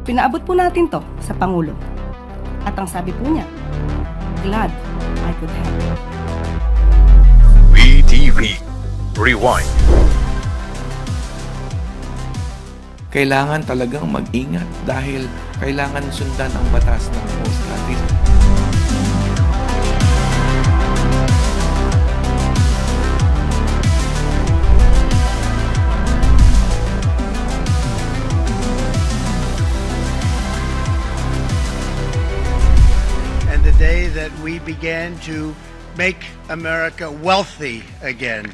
Pinaabot po natin to sa Pangulo. At ang sabi po niya, glad I could help. VTV Rewind. Kailangan talagang mag-ingat dahil kailangan sundan ang batas ng post natin. And the day that we began to make America wealthy again.